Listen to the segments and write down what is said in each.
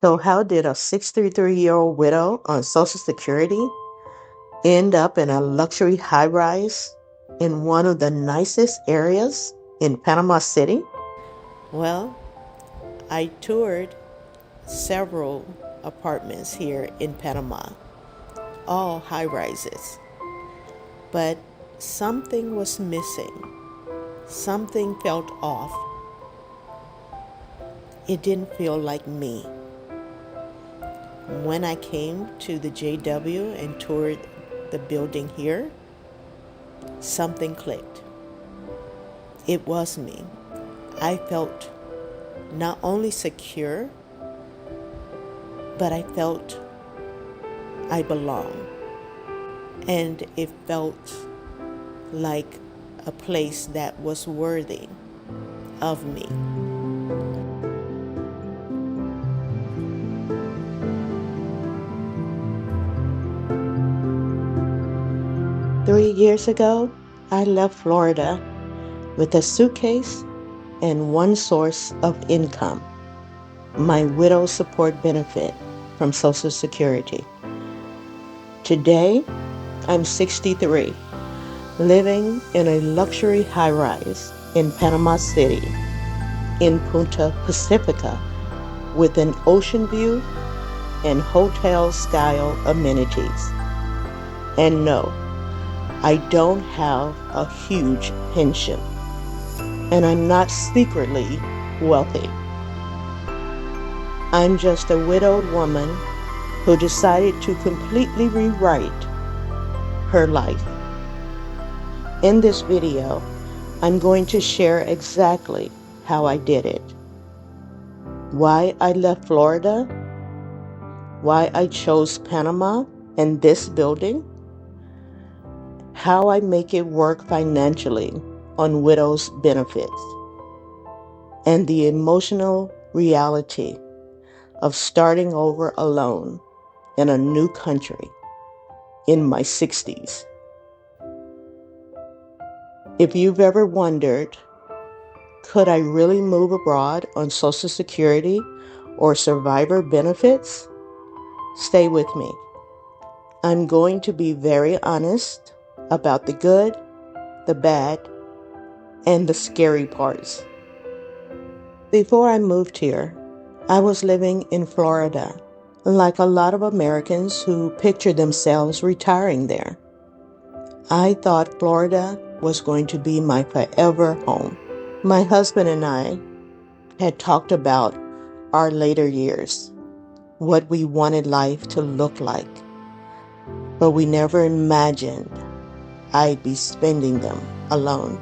So, how did a 63-year-old widow on Social Security end up in a luxury high rise in one of the nicest areas in Panama City? Well, I toured several apartments here in Panama, all high rises, but something was missing. Something felt off. It didn't feel like me. When I came to the JW and toured the building here, something clicked. It was me. I felt not only secure, but I felt I belonged. And it felt like a place that was worthy of me. 3 years ago, I left Florida with a suitcase and one source of income, my widow's support benefit from Social Security. Today, I'm 63, living in a luxury high-rise in Panama City, in Punta Pacifica, with an ocean view and hotel-style amenities. And no, I don't have a huge pension, and I'm not secretly wealthy. I'm just a widowed woman who decided to completely rewrite her life. In this video, I'm going to share exactly how I did it, why I left Florida, why I chose Panama and this building, how I make it work financially on widow's benefits, and the emotional reality of starting over alone in a new country in my 60s. If you've ever wondered, could I really move abroad on Social Security or survivor benefits? Stay with me. I'm going to be very honest about the good, the bad, and the scary parts. Before I moved here, I was living in Florida, like a lot of Americans who picture themselves retiring there. I thought Florida was going to be my forever home. My husband and I had talked about our later years, what we wanted life to look like, but we never imagined I'd be spending them alone.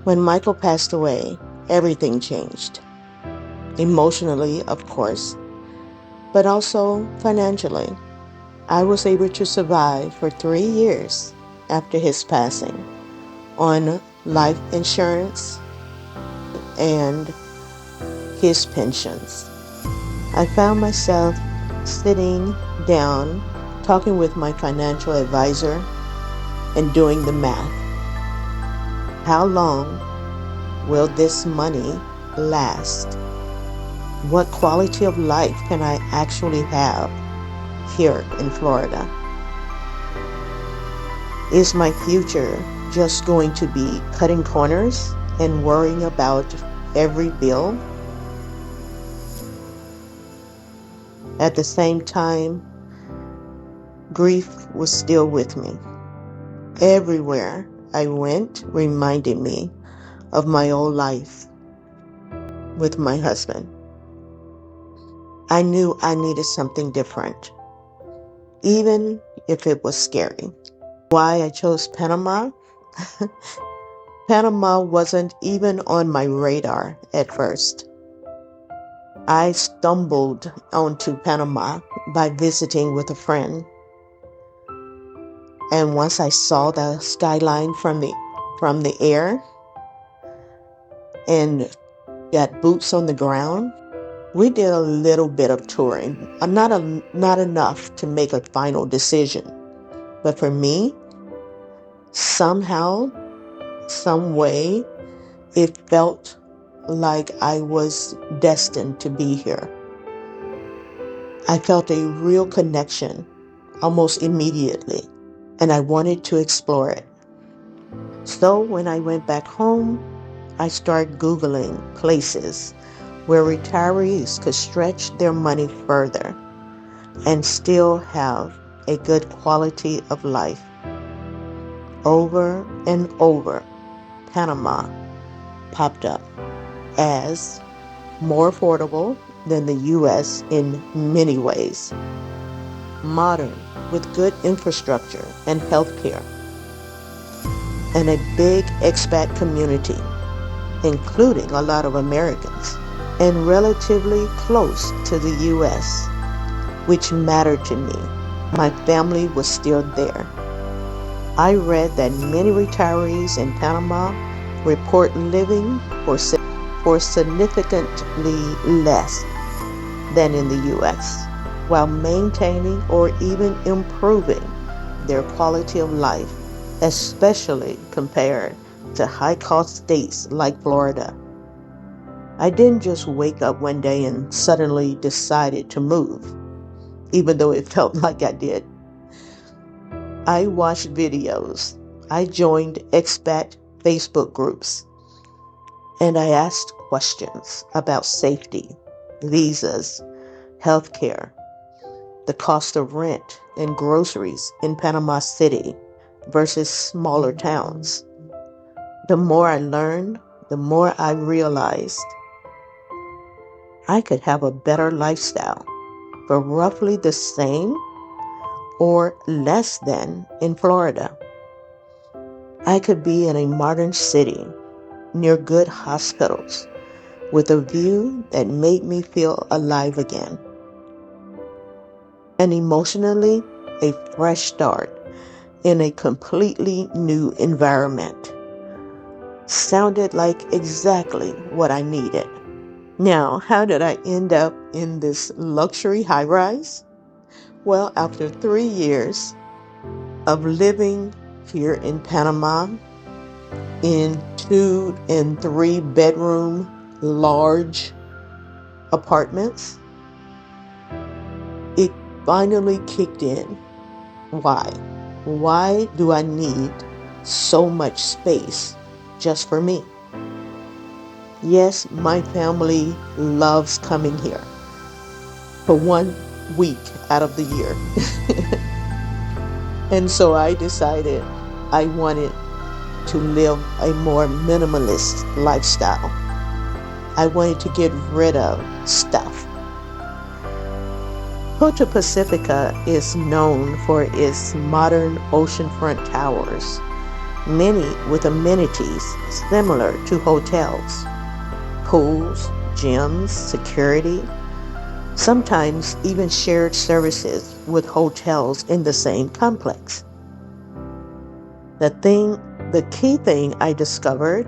When Michael passed away, everything changed. Emotionally, of course, but also financially. I was able to survive for 3 years after his passing on life insurance and his pensions. I found myself sitting down, talking with my financial advisor and doing the math. How long will this money last? What quality of life can I actually have here in Florida? Is my future just going to be cutting corners and worrying about every bill? At the same time, grief was still with me. Everywhere I went reminded me of my old life with my husband. I knew I needed something different, even if it was scary. Why I chose Panama? Panama wasn't even on my radar at first. I stumbled onto Panama by visiting with a friend. And once I saw the skyline from the air and got boots on the ground, we did a little bit of touring. Not enough to make a final decision. But for me, somehow, some way, it felt like I was destined to be here. I felt a real connection almost immediately, and I wanted to explore it. So when I went back home, I started Googling places where retirees could stretch their money further and still have a good quality of life. Over and over, Panama popped up as more affordable than the US in many ways, modern with good infrastructure and healthcare, and a big expat community, including a lot of Americans, and relatively close to the US, which mattered to me. My family was still there. I read that many retirees in Panama report living for significantly less than in the US, while maintaining or even improving their quality of life, especially compared to high-cost states like Florida. I didn't just wake up one day and suddenly decided to move, even though it felt like I did. I watched videos. I joined expat Facebook groups, and I asked questions about safety, visas, healthcare, the cost of rent and groceries in Panama City versus smaller towns. The more I learned, the more I realized I could have a better lifestyle for roughly the same or less than in Florida. I could be in a modern city near good hospitals with a view that made me feel alive again. And emotionally, a fresh start in a completely new environment. Sounded like exactly what I needed. Now, how did I end up in this luxury high-rise? Well, after 3 years of living here in Panama in 2 and 3 bedroom large apartments, it finally kicked in. Why? Why do I need so much space just for me? Yes, my family loves coming here for 1 week out of the year. And so I decided I wanted to live a more minimalist lifestyle. I wanted to get rid of stuff. Puerto Pacifica is known for its modern oceanfront towers, many with amenities similar to hotels, pools, gyms, security, sometimes even shared services with hotels in the same complex. The key thing I discovered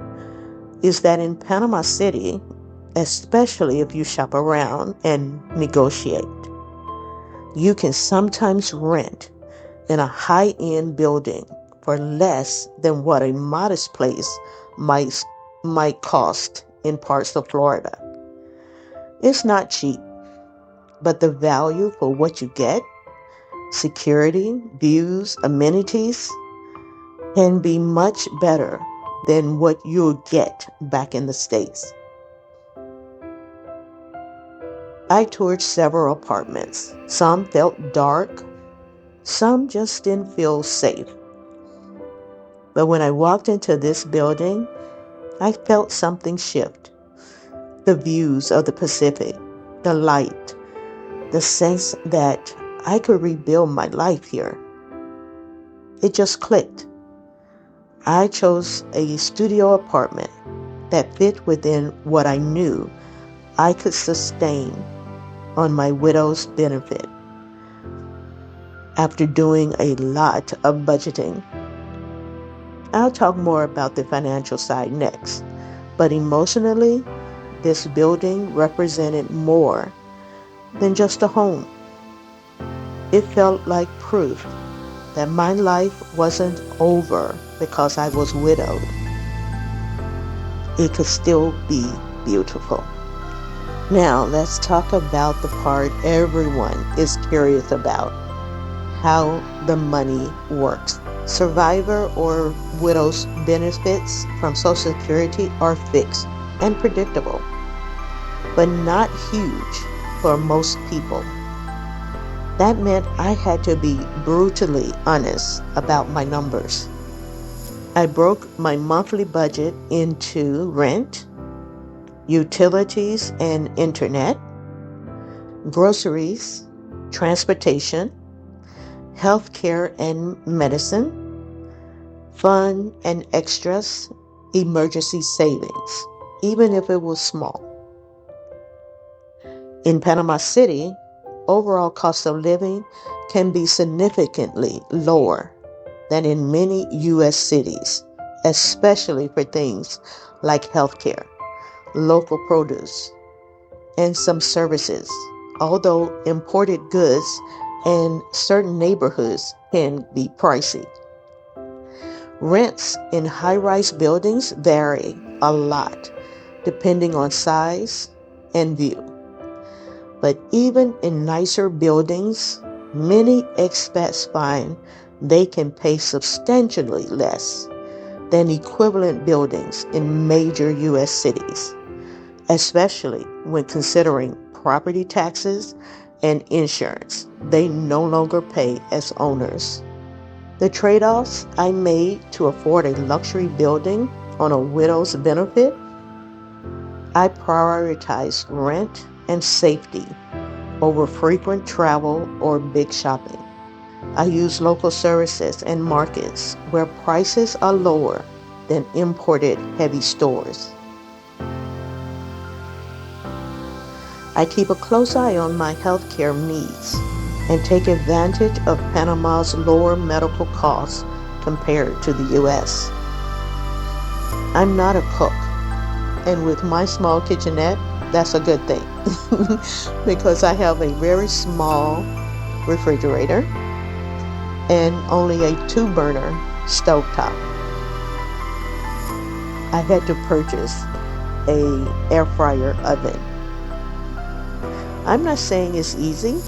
is that in Panama City, especially if you shop around and negotiate, you can sometimes rent in a high-end building for less than what a modest place might cost in parts of Florida. It's not cheap, but the value for what you get, security, views, amenities, can be much better than what you'll get back in the States. I toured several apartments. Some felt dark, some just didn't feel safe. But when I walked into this building, I felt something shift. The views of the Pacific, the light, the sense that I could rebuild my life here. It just clicked. I chose a studio apartment that fit within what I knew I could sustain on my widow's benefit. After doing a lot of budgeting, I'll talk more about the financial side next, but emotionally, this building represented more than just a home. It felt like proof that my life wasn't over because I was widowed. It could still be beautiful. Now, let's talk about the part everyone is curious about: how the money works. Survivor or widow's benefits from Social Security are fixed and predictable, but not huge for most people. That meant I had to be brutally honest about my numbers. I broke my monthly budget into rent, utilities and internet, groceries, transportation, healthcare and medicine, fun and extras, emergency savings, even if it was small. In Panama City, overall cost of living can be significantly lower than in many U.S. cities, especially for things like healthcare, local produce, and some services, although imported goods and certain neighborhoods can be pricey. Rents in high-rise buildings vary a lot depending on size and view. But even in nicer buildings, many expats find they can pay substantially less than equivalent buildings in major U.S. cities, especially when considering property taxes and insurance they no longer pay as owners. The trade-offs I made to afford a luxury building on a widow's benefit: I prioritized rent and safety over frequent travel or big shopping. I use local services and markets where prices are lower than imported heavy stores. I keep a close eye on my healthcare needs and take advantage of Panama's lower medical costs compared to the US. I'm not a cook, and with my small kitchenette, that's a good thing because I have a very small refrigerator and only a 2-burner stovetop. I had to purchase an air fryer oven. I'm not saying it's easy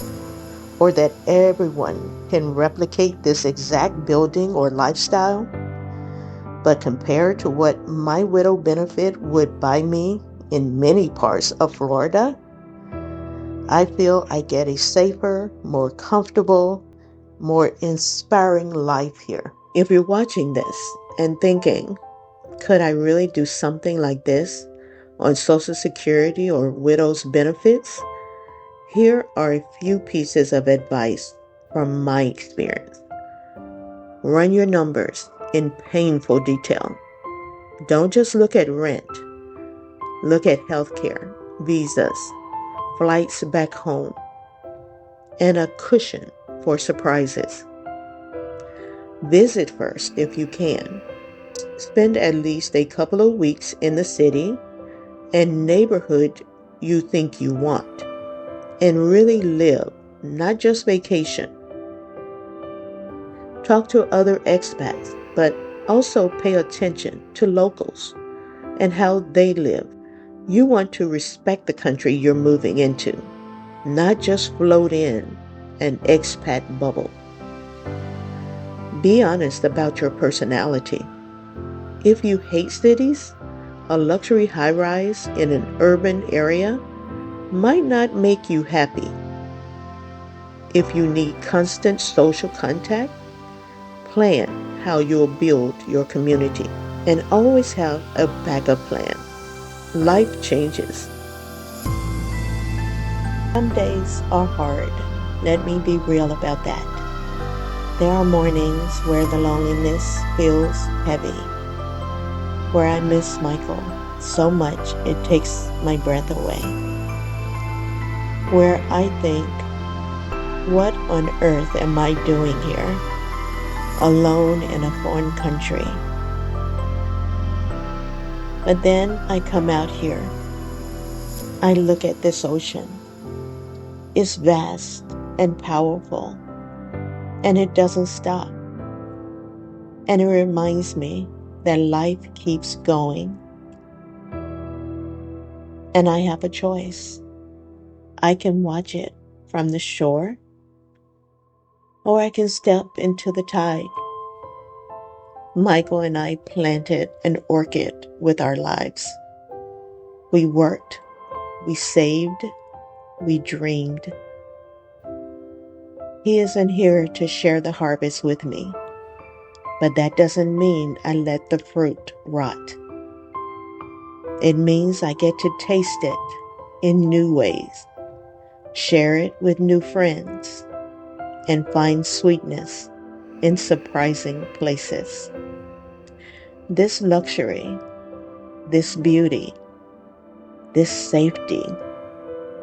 or that everyone can replicate this exact building or lifestyle, but compared to what my widow benefit would buy me in many parts of Florida, I feel I get a safer, more comfortable, more inspiring life here. If you're watching this and thinking, could I really do something like this on Social Security or widow's benefits? Here are a few pieces of advice from my experience. Run your numbers in painful detail. Don't just look at rent. Look at healthcare, visas, flights back home, and a cushion for surprises. Visit first if you can. Spend at least a couple of weeks in the city and neighborhood you think you want, and really live, not just vacation. Talk to other expats, but also pay attention to locals and how they live. You want to respect the country you're moving into, not just float in an expat bubble. Be honest about your personality. If you hate cities, a luxury high-rise in an urban area might not make you happy. If you need constant social contact, plan how you'll build your community and always have a backup plan. Life changes. Some days are hard. Let me be real about that. There are mornings where the loneliness feels heavy, where I miss Michael so much it takes my breath away, where I think, what on earth am I doing here, alone in a foreign country? But then I come out here. I look at this ocean. It's vast and powerful, and it doesn't stop. And it reminds me that life keeps going. And I have a choice. I can watch it from the shore, or I can step into the tide. Michael and I planted an orchid with our lives. We worked, we saved, we dreamed. He isn't here to share the harvest with me, but that doesn't mean I let the fruit rot. It means I get to taste it in new ways, share it with new friends, and find sweetness in surprising places. This luxury, this beauty, this safety,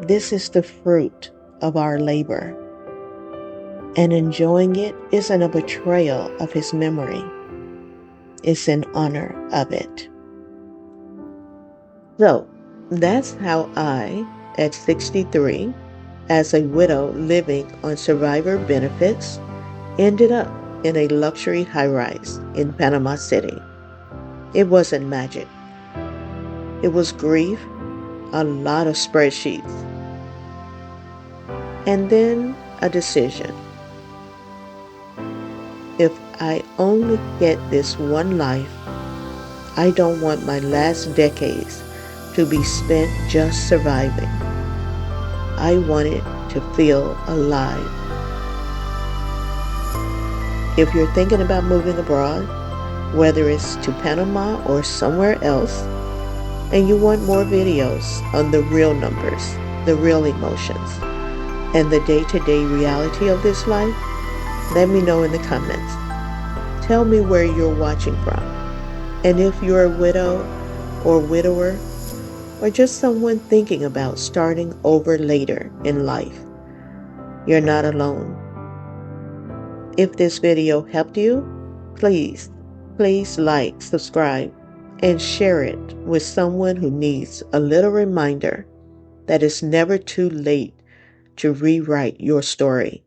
this is the fruit of our labor. And enjoying it isn't a betrayal of his memory. It's in honor of it. So, that's how I, at 63, as a widow living on survivor benefits, ended up in a luxury high-rise in Panama City. It wasn't magic. It was grief, a lot of spreadsheets, and then a decision. If I only get this one life, I don't want my last decades to be spent just surviving. I want it to feel alive. If you're thinking about moving abroad, whether it's to Panama or somewhere else, and you want more videos on the real numbers, the real emotions, and the day-to-day reality of this life, let me know in the comments. Tell me where you're watching from, and if you're a widow or widower, or just someone thinking about starting over later in life, you're not alone. If this video helped you, please like, subscribe, and share it with someone who needs a little reminder that it's never too late to rewrite your story.